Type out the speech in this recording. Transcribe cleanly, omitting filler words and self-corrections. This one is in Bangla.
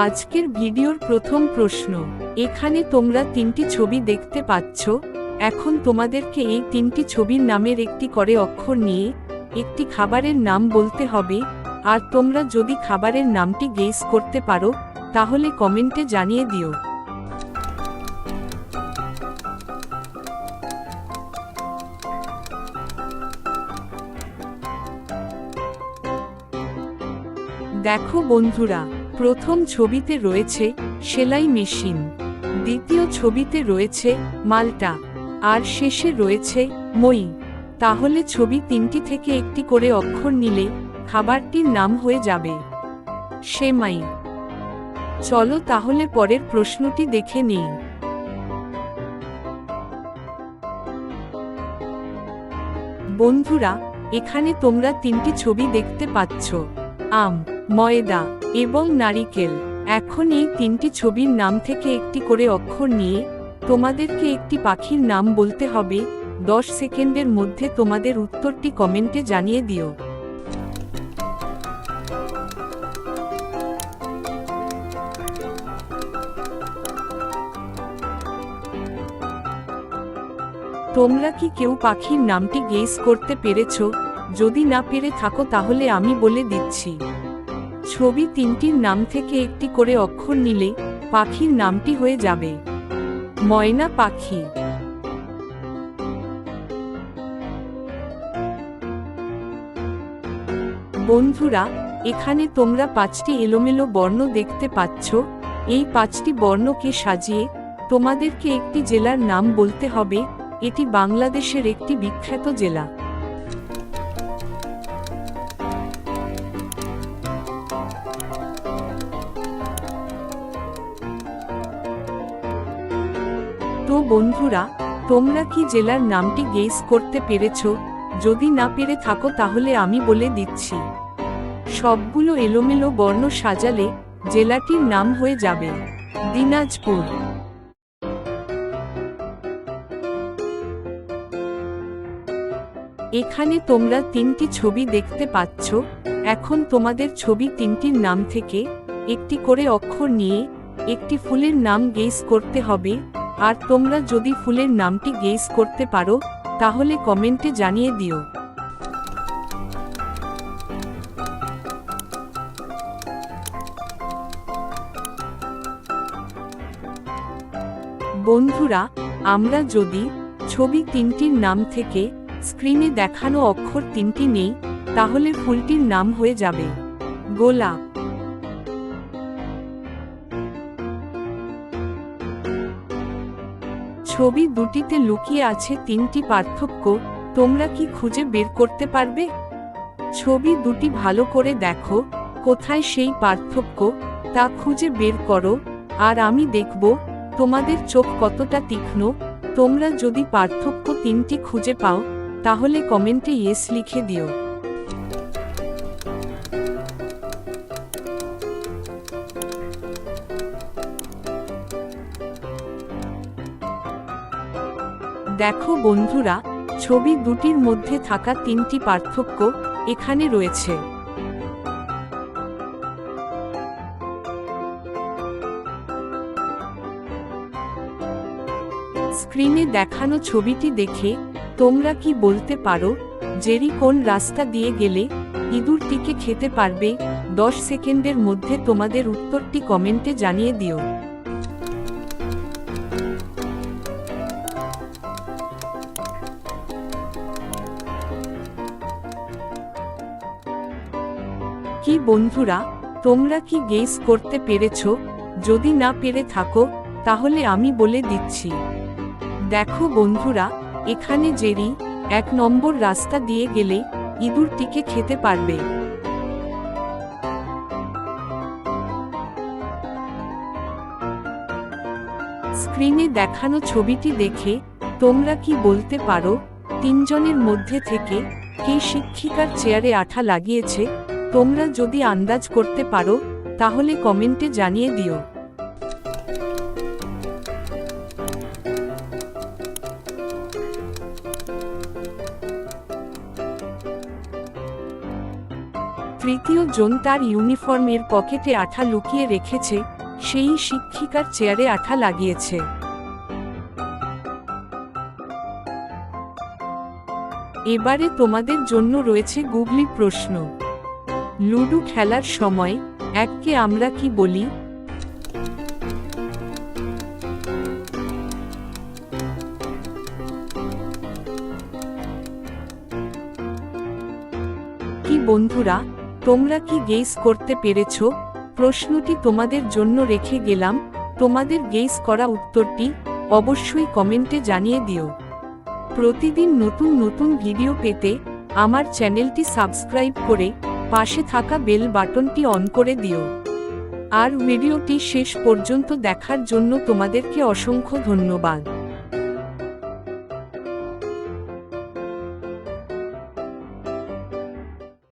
আজকের ভিডিওর প্রথম প্রশ্ন, এখানে তোমরা তিনটি ছবি দেখতে পাচ্ছ। এখন তোমাদেরকে এই তিনটি ছবির নামের একটি করে অক্ষর নিয়ে একটি খাবারের নাম বলতে হবে, আর তোমরা যদি খাবারের নামটি গেস করতে পারো তাহলে কমেন্টে জানিয়ে দিও। দেখো বন্ধুরা, প্রথম ছবিতে রয়েছে সেলাই মেশিন, দ্বিতীয় ছবিতে রয়েছে মালটা, আর শেষে রয়েছে মই। তাহলে ছবি তিনটি থেকে একটি করে অক্ষর নিলে খাবারটির নাম হয়ে যাবে সেমাই। চলো তাহলে পরের প্রশ্নটি দেখে নিই। বন্ধুরা, এখানে তোমরা তিনটি ছবি দেখতে পাচ্ছ, আম, ময়দা এবং নারিকেল। এখন এই তিনটি ছবির নাম থেকে একটি করে অক্ষর নিয়ে তোমাদেরকে একটি পাখির নাম বলতে হবে। 10 সেকেন্ডের মধ্যে তোমাদের উত্তরটি কমেন্টে জানিয়ে দিও। তোমরা কি কেউ পাখির নামটি গেস করতে পেরেছো? যদি না পেরে থাকো তাহলে আমি বলে দিচ্ছি। ছবি তিনটির নাম থেকে একটি করে অক্ষর নিলে পাখির নামটি হয়ে যাবে ময়না পাখি। বন্ধুরা, এখানে তোমরা 5টি এলোমেলো বর্ণ দেখতে পাচ্ছ। এই 5টি বর্ণকে সাজিয়ে তোমাদেরকে একটি জেলার নাম বলতে হবে। এটি বাংলাদেশের একটি বিখ্যাত জেলা। তো বন্ধুরা, তোমরা কি জেলার নামটি গেস করতে পেরেছো? যদি না পেরে থাকো তাহলে আমি বলে দিচ্ছি। সবগুলো এলোমেলো বর্ণ সাজালে জেলাটির নাম হয়ে যাবে দিনাজপুর। এখানে তোমরা তিনটি ছবি দেখতে পাচ্ছ। এখন তোমাদের ছবি তিনটির নাম থেকে একটি করে অক্ষর নিয়ে একটি ফুলের নাম গেস করতে হবে। আর তোমরা যদি ফুলের নামটি গেস করতে পারো তাহলে কমেন্টে জানিয়ে দিও। বন্ধুরা, আমরা যদি ছবি তিনটির নাম থেকে স্ক্রিনে দেখানো অক্ষর তিনটি নেই তাহলে ফুলটির নাম হয়ে যাবে গোলাপ। ছবি দুটিতে লুকিয়ে আছে তিনটি পার্থক্য। তোমরা কি খুঁজে বের করতে পারবে? ছবি দুটি ভালো করে দেখো, কোথায় সেই পার্থক্য তা খুঁজে বের করো, আর আমি দেখব তোমাদের চোখ কতটা তীক্ষ্ণ। তোমরা যদি পার্থক্য তিনটি খুঁজে পাও তাহলে কমেন্টে ইয়েস লিখে দিও। দেখো বন্ধুরা, ছবি দুটির মধ্যে থাকা তিনটি পার্থক্য এখানে রয়েছে। স্ক্রিনে দেখানো ছবিটি দেখে তোমরা কি বলতে পারো জেরি কোন রাস্তা দিয়ে গেলে ইঁদুরটিকে খেতে পারবে? 10 সেকেন্ডের মধ্যে তোমাদের উত্তরটি কমেন্টে জানিয়ে দিও। কি বন্ধুরা, তোমরা কি গেস করতে পেরেছো? যদি না পেরে থাকো তাহলে আমি বলে দিচ্ছি। দেখো বন্ধুরা, এখানে জেরি 1 নম্বর রাস্তা দিয়ে গেলে ইঁদুরটিকে খেতে পারবে। স্ক্রিনে দেখানো ছবিটি দেখে তোমরা কি বলতে পারো তিনজনের মধ্যে থেকে কে শিক্ষিকার চেয়ারে আঠা লাগিয়েছে? তোমরা যদি আন্দাজ করতে পারো তাহলে কমেন্টে জানিয়ে দিও। তৃতীয় জন তার ইউনিফর্মের পকেটে আঠা লুকিয়ে রেখেছে, সেই শিক্ষিকার চেয়ারে আঠা লাগিয়েছে। এবারে তোমাদের জন্য রয়েছে গুগলি প্রশ্ন। লুডো খেলার সময় এককে আমরা কি বলি? কি বন্ধুরা, তোমরা কি গেস করতে পেরেছো? প্রশ্নটি তোমাদের জন্য রেখে গেলাম, তোমাদের গেস করা উত্তরটি অবশ্যই কমেন্টে জানিয়ে দিও। প্রতিদিন নতুন নতুন ভিডিও পেতে আমার চ্যানেলটি সাবস্ক্রাইব করে পাশে থাকা বেল বাটনটি অন করে দিও। আর ভিডিওটি শেষ পর্যন্ত দেখার জন্য তোমাদেরকে অসংখ্য ধন্যবাদ।